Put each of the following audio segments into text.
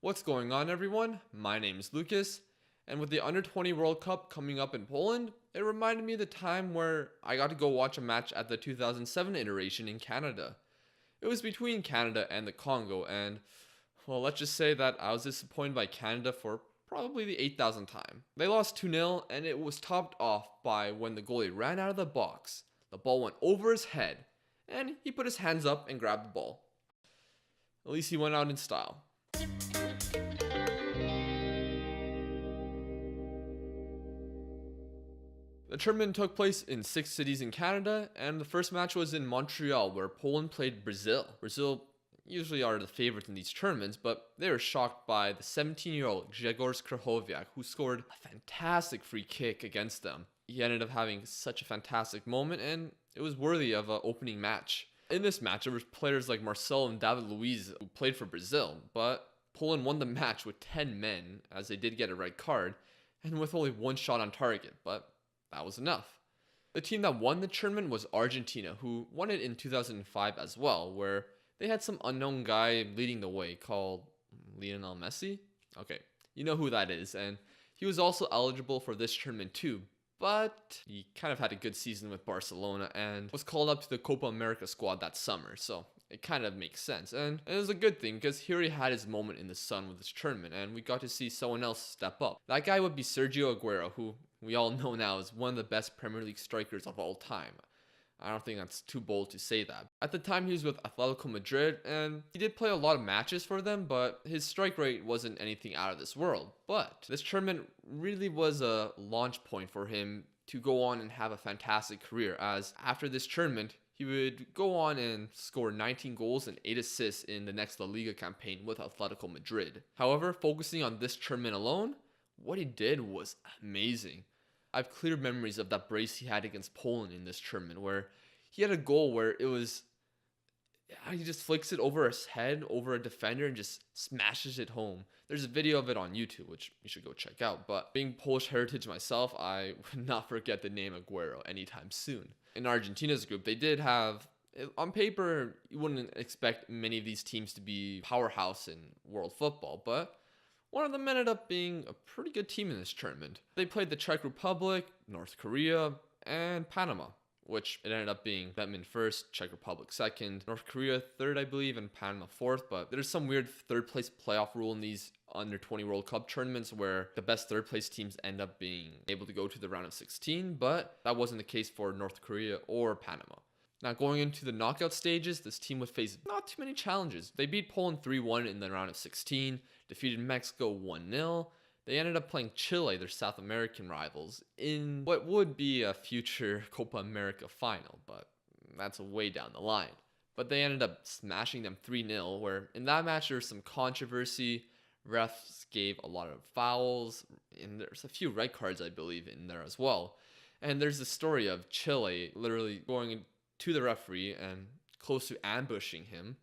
What's going on, everyone? My name is Lucas, and with the Under-20 World Cup coming up in Poland, it reminded me of the time where I got to go watch a match at the 2007 iteration in Canada. It was between Canada and the Congo, and well, let's just say that I was disappointed by Canada for probably the 8,000th time. They lost 2-0, and it was topped off by when the goalie ran out of the box. The ball went over his head, and he put his hands up and grabbed the ball. At least he went out in style. The tournament took place in 6 cities in Canada, and the first match was in Montreal, where Poland played Brazil. Brazil usually are the favorites in these tournaments, but they were shocked by the 17-year-old Grzegorz Krychowiak, who scored a fantastic free kick against them. He ended up having such a fantastic moment, and it was worthy of an opening match. In this match, there were players like Marcelo and David Luiz who played for Brazil, but Poland won the match with 10 men, as they did get a red card, and with only one shot on target, but that was enough. The team that won the tournament was Argentina, who won it in 2005 as well, where they had some unknown guy leading the way called Lionel Messi. Okay, you know who that is, and he was also eligible for this tournament too, but he kind of had a good season with Barcelona and was called up to the Copa America squad that summer, so it kind of makes sense. And it was a good thing because here he had his moment in the sun with this tournament, and we got to see someone else step up. That guy would be Sergio Aguero, who we all know now is one of the best Premier League strikers of all time. I don't think that's too bold to say that. At the time, he was with Atletico Madrid, and he did play a lot of matches for them, but his strike rate wasn't anything out of this world. But this tournament really was a launch point for him to go on and have a fantastic career, as after this tournament, he would go on and score 19 goals and 8 assists in the next La Liga campaign with Atletico Madrid. However, focusing on this tournament alone, what he did was amazing. I have clear memories of that brace he had against Poland in this tournament, where he had a goal where it was, he just flicks it over his head, over a defender, and just smashes it home. There's a video of it on YouTube, which you should go check out. But being Polish heritage myself, I would not forget the name Aguero anytime soon. In Argentina's group, they did have, on paper, you wouldn't expect many of these teams to be powerhouse in world football, but one of them ended up being a pretty good team in this tournament. They played the Czech Republic, North Korea, and Panama, which it ended up being them in first, Czech Republic second, North Korea third, I believe, and Panama fourth. But there's some weird third place playoff rule in these Under-20 World Cup tournaments where the best third place teams end up being able to go to the round of 16, but that wasn't the case for North Korea or Panama. Now, going into the knockout stages, this team would face not too many challenges. They beat Poland 3-1 in the round of 16, defeated Mexico 1-0. They ended up playing Chile, their South American rivals, in what would be a future Copa America final, but that's way down the line. But they ended up smashing them 3-0, where in that match there was some controversy. Refs gave a lot of fouls, and there's a few red cards, I believe, in there as well. And there's the story of Chile literally going to the referee and close to ambushing him,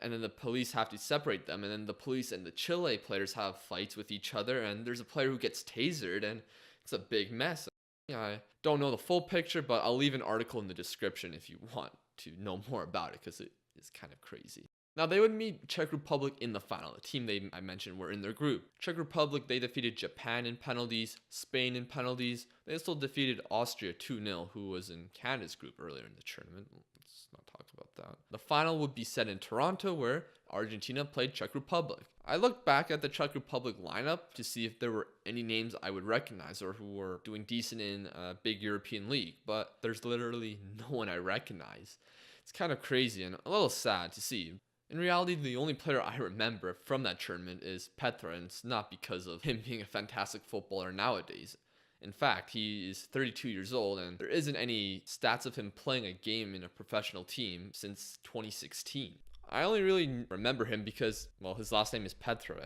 and then the police have to separate them, and then the police and the Chile players have fights with each other, and there's a player who gets tasered, and it's a big mess. I don't know the full picture, but I'll leave an article in the description if you want to know more about it, because it is kind of crazy. Now, they would meet Czech Republic in the final. The team I mentioned were in their group. Czech Republic, they defeated Japan in penalties, Spain in penalties. They also defeated Austria 2-0, who was in Canada's group earlier in the tournament. Let's not talk about that. The final would be set in Toronto, where Argentina played Czech Republic. I looked back at the Czech Republic lineup to see if there were any names I would recognize or who were doing decent in a big European league, but there's literally no one I recognize. It's kind of crazy and a little sad to see. In reality, the only player I remember from that tournament is Petra, and it's not because of him being a fantastic footballer nowadays. In fact, he is 32 years old, and there isn't any stats of him playing a game in a professional team since 2016. I only really remember him because, well, his last name is Petra,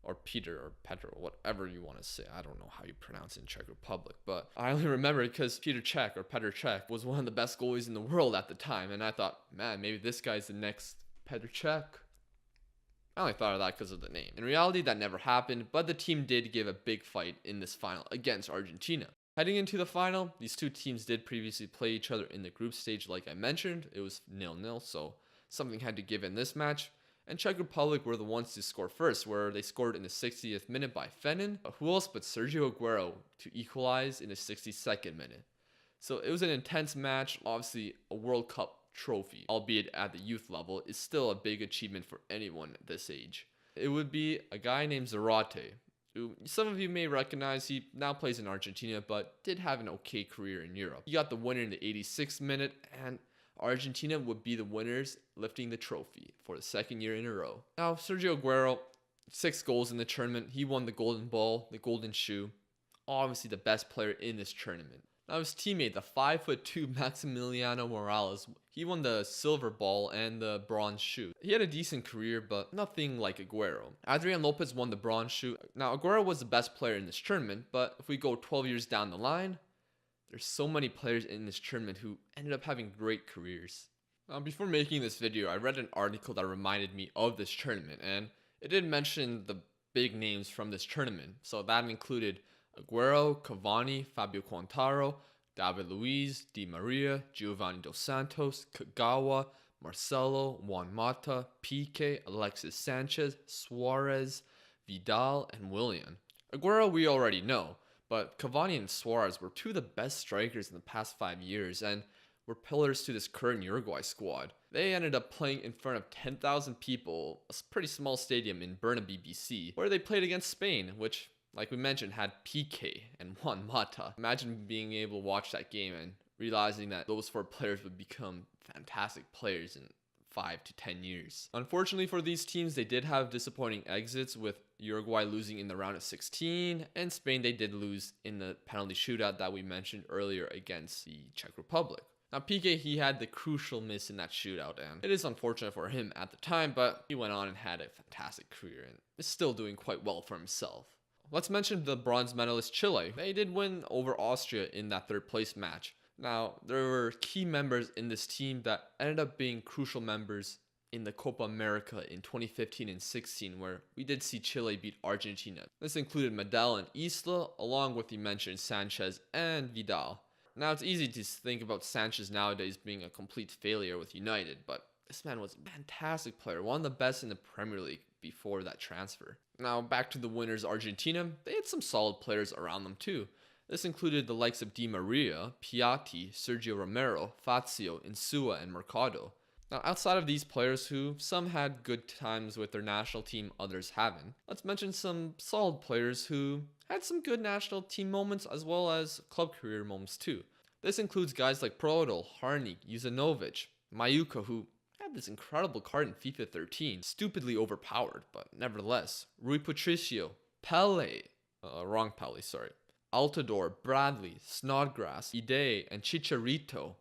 or Peter, or Petra, whatever you want to say. I don't know how you pronounce it in Czech Republic, but I only remember it because Peter Cech, or Petr Cech, was one of the best goalies in the world at the time, and I thought, man, maybe this guy's the next Petr Cech. I only thought of that because of the name. In reality, that never happened, but the team did give a big fight in this final against Argentina. Heading into the final, these two teams did previously play each other in the group stage like I mentioned. It was 0-0, so something had to give in this match. And Czech Republic were the ones to score first, where they scored in the 60th minute by Fenin, but who else but Sergio Aguero to equalize in the 62nd minute. So it was an intense match. Obviously, a World Cup trophy, albeit at the youth level, is still a big achievement for anyone at this age. It would be a guy named Zarate, who some of you may recognize. He now plays in Argentina, but did have an okay career in Europe. He got the winner in the 86th minute, and Argentina would be the winners, lifting the trophy for the second year in a row. Now, Sergio Aguero, 6 goals in the tournament. He won the golden ball, the golden shoe. Obviously the best player in this tournament. Now his teammate, the 5'2" Maximiliano Morales, he won the silver ball and the bronze shoe. He had a decent career, but nothing like Aguero. Adrian Lopez won the bronze shoe. Now Aguero was the best player in this tournament, but if we go 12 years down the line, there's so many players in this tournament who ended up having great careers. Now, before making this video, I read an article that reminded me of this tournament, and it did mention the big names from this tournament. So that included Aguero, Cavani, Fabio Quintaro, David Luiz, Di Maria, Giovanni Dos Santos, Kagawa, Marcelo, Juan Mata, Pique, Alexis Sanchez, Suarez, Vidal, and Willian. Aguero we already know, but Cavani and Suarez were 2 of the best strikers in the past 5 years and were pillars to this current Uruguay squad. They ended up playing in front of 10,000 people, a pretty small stadium in Burnaby, BC, where they played against Spain, which, like we mentioned, had Pique and Juan Mata. Imagine being able to watch that game and realizing that those 4 players would become fantastic players in 5 to 10 years. Unfortunately for these teams, they did have disappointing exits, with Uruguay losing in the round of 16, and Spain, they did lose in the penalty shootout that we mentioned earlier against the Czech Republic. Now Pique, he had the crucial miss in that shootout, and it is unfortunate for him at the time, but he went on and had a fantastic career and is still doing quite well for himself. Let's mention the bronze medalist Chile. They did win over Austria in that 3rd place match. Now, there were key members in this team that ended up being crucial members in the Copa America in 2015 and 16, where we did see Chile beat Argentina. This included Medel and Isla, along with the mentioned Sanchez and Vidal. Now, it's easy to think about Sanchez nowadays being a complete failure with United, but this man was a fantastic player, one of the best in the Premier League before that transfer. Now, back to the winners, Argentina. They had some solid players around them too. This included the likes of Di Maria, Piatti, Sergio Romero, Fazio, Insua, and Mercado. Now, outside of these players, who some had good times with their national team, others haven't, let's mention some solid players who had some good national team moments as well as club career moments too. This includes guys like Prodl, Harnik, Juzanovic, Mayuka, who had this incredible card in FIFA 13, stupidly overpowered, but nevertheless, Rui Patricio, Pele, Altidore, Bradley, Snodgrass, Ide, and Chicharito.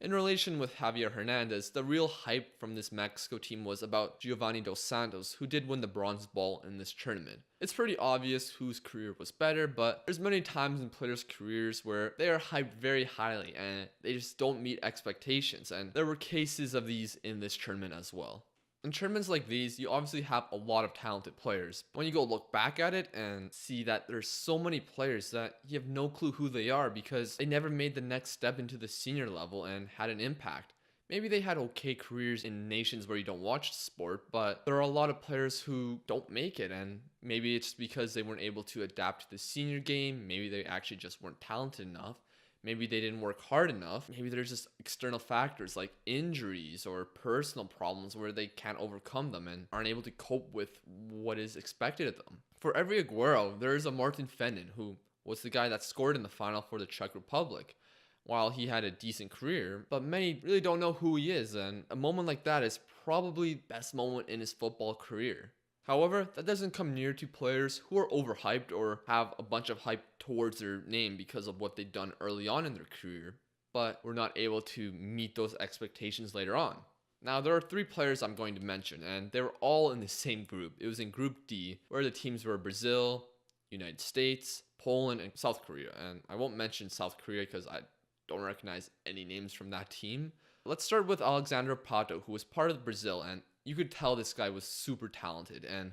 In relation with Javier Hernandez, the real hype from this Mexico team was about Giovanni Dos Santos, who did win the bronze ball in this tournament. It's pretty obvious whose career was better, but there's many times in players' careers where they are hyped very highly and they just don't meet expectations, and there were cases of these in this tournament as well. In tournaments like these, you obviously have a lot of talented players. When you go look back at it and see that there's so many players that you have no clue who they are because they never made the next step into the senior level and had an impact. Maybe they had okay careers in nations where you don't watch the sport, but there are a lot of players who don't make it, and maybe it's because they weren't able to adapt to the senior game. Maybe they actually just weren't talented enough. Maybe they didn't work hard enough. Maybe there's just external factors like injuries or personal problems where they can't overcome them and aren't able to cope with what is expected of them. For every Aguero, there is a Martin Fenin, who was the guy that scored in the final for the Czech Republic. While he had a decent career, but many really don't know who he is, and a moment like that is probably the best moment in his football career. However, that doesn't come near to players who are overhyped or have a bunch of hype towards their name because of what they've done early on in their career, but were not able to meet those expectations later on. Now, there are 3 players I'm going to mention, and they were all in the same group. It was in Group D, where the teams were Brazil, United States, Poland, and South Korea. And I won't mention South Korea because I don't recognize any names from that team. Let's start with Alexandre Pato, who was part of Brazil, and you could tell this guy was super talented. And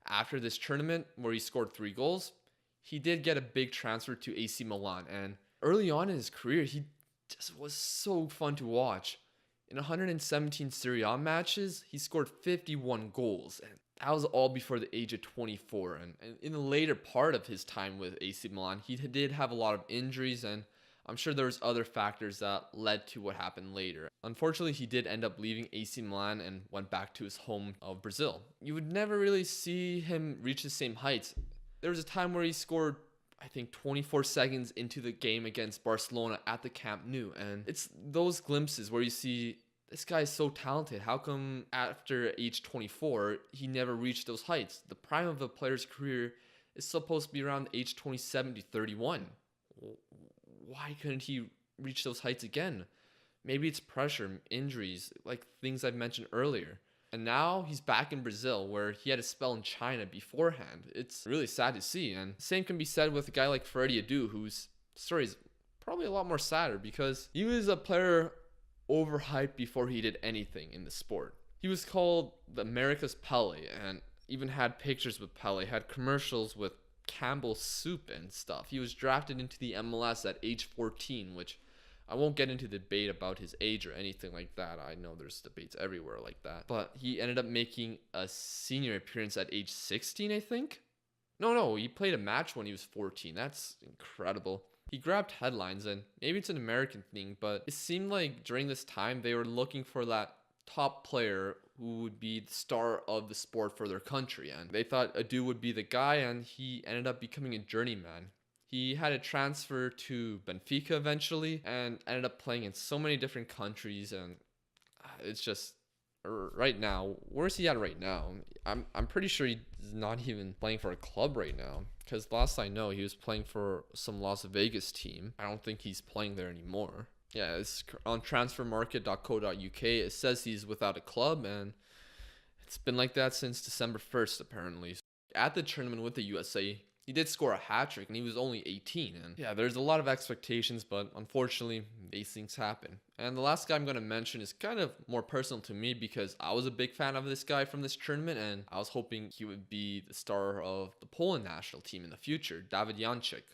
after this tournament, where he scored 3 goals, he did get a big transfer to AC Milan. And early on in his career, he just was so fun to watch. In 117 Serie A matches, he scored 51 goals, and that was all before the age of 24. And in the later part of his time with AC Milan, he did have a lot of injuries, and I'm sure there was other factors that led to what happened later. Unfortunately, he did end up leaving AC Milan and went back to his home of Brazil. You would never really see him reach the same heights. There was a time where he scored, I think, 24 seconds into the game against Barcelona at the Camp Nou. And it's those glimpses where you see this guy is so talented. How come after age 24, he never reached those heights? The prime of a player's career is supposed to be around age 27 to 31. Why couldn't he reach those heights again? Maybe it's pressure, injuries, like things I've mentioned earlier. And now he's back in Brazil, where he had a spell in China beforehand. It's really sad to see. And the same can be said with a guy like Freddy Adu, whose story is probably a lot more sadder because he was a player overhyped before he did anything in the sport. He was called the America's Pele and even had pictures with Pele, had commercials with Campbell's soup and stuff. He was drafted into the MLS at age 14, which I won't get into the debate about his age or anything like that. I know there's debates everywhere like that. But he ended up making a senior appearance at age 16, I think. No, he played a match when he was 14. That's incredible. He grabbed headlines, and maybe it's an American thing, but it seemed like during this time they were looking for that top player who would be the star of the sport for their country. And they thought Adu would be the guy, and he ended up becoming a journeyman. He had a transfer to Benfica eventually and ended up playing in so many different countries. And it's just right now, where's he at right now? I'm pretty sure he's not even playing for a club right now, because last I know he was playing for some Las Vegas team. I don't think he's playing there anymore. Yeah, it's on transfermarket.co.uk. It says he's without a club, and it's been like that since December 1st apparently. At the tournament with the USA, he did score a hat-trick, and he was only 18. And yeah, there's a lot of expectations, but unfortunately, these things happen. And the last guy I'm going to mention is kind of more personal to me because I was a big fan of this guy from this tournament, and I was hoping he would be the star of the Poland national team in the future, Dawid Janczyk.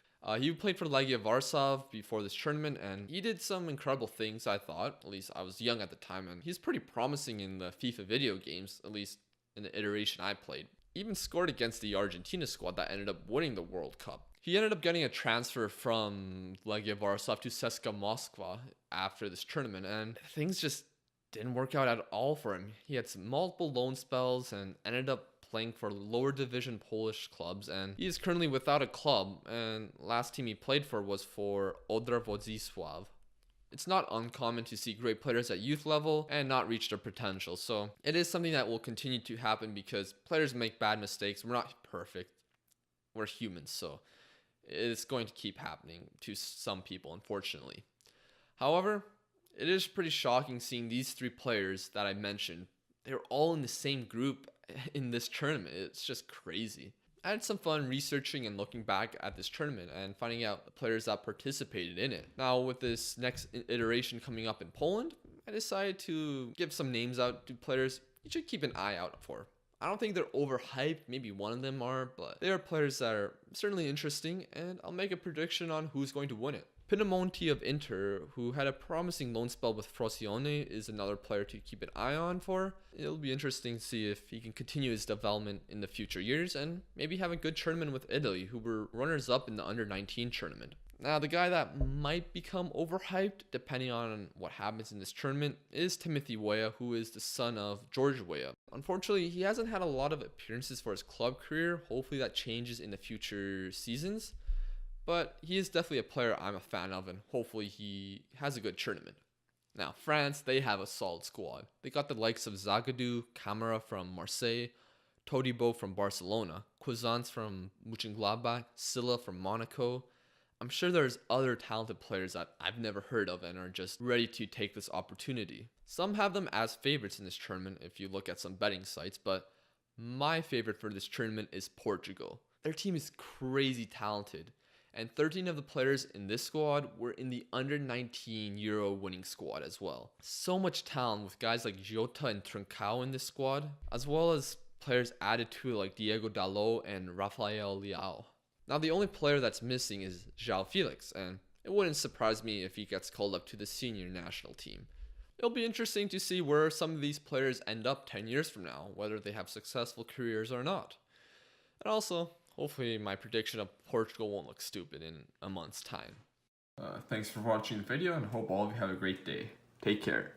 He played for Legia Warsaw before this tournament, and he did some incredible things, I thought. At least I was young at the time, and he's pretty promising in the FIFA video games, at least in the iteration I played. Even scored against the Argentina squad that ended up winning the World Cup. He ended up getting a transfer from Legia Warsaw to CSKA Moskva after this tournament, and things just didn't work out at all for him. He had some multiple loan spells and ended up playing for lower division Polish clubs, and he is currently without a club, and last team he played for was for Odra Wodzisław. It's not uncommon to see great players at youth level and not reach their potential, so it is something that will continue to happen because players make bad mistakes. We're not perfect. We're humans, so it's going to keep happening to some people, unfortunately. However, it is pretty shocking seeing these three players that I mentioned. They're all in the same group in this tournament. It's just crazy. I had some fun researching and looking back at this tournament and finding out the players that participated in it. Now, with this next iteration coming up in Poland, I decided to give some names out to players you should keep an eye out for. I don't think they're overhyped, maybe one of them are, but they are players that are certainly interesting, and I'll make a prediction on who's going to win it. Pinamonti of Inter, who had a promising loan spell with Frosinone, is another player to keep an eye on for. It'll be interesting to see if he can continue his development in the future years and maybe have a good tournament with Italy, who were runners-up in the Under-19 tournament. Now, the guy that might become overhyped, depending on what happens in this tournament, is Timothy Weah, who is the son of George Weah. Unfortunately, he hasn't had a lot of appearances for his club career. Hopefully that changes in the future seasons. But he is definitely a player I'm a fan of, and hopefully he has a good tournament. Now, France, they have a solid squad. They got the likes of Zagadou, Camara from Marseille, Todibo from Barcelona, Cuisance from Mönchengladbach, Silla from Monaco. I'm sure there's other talented players that I've never heard of and are just ready to take this opportunity. Some have them as favorites in this tournament if you look at some betting sites, but my favorite for this tournament is Portugal. Their team is crazy talented, and 13 of the players in this squad were in the Under-19 Euro winning squad as well. So much talent with guys like Jota and Trincao in this squad, as well as players added to it like Diego Dalot and Rafael Leao. Now, the only player that's missing is João Felix, and it wouldn't surprise me if he gets called up to the senior national team. It'll be interesting to see where some of these players end up 10 years from now, whether they have successful careers or not. And also, hopefully my prediction of Portugal won't look stupid in a month's time. Thanks for watching the video and hope all of you have a great day. Take care.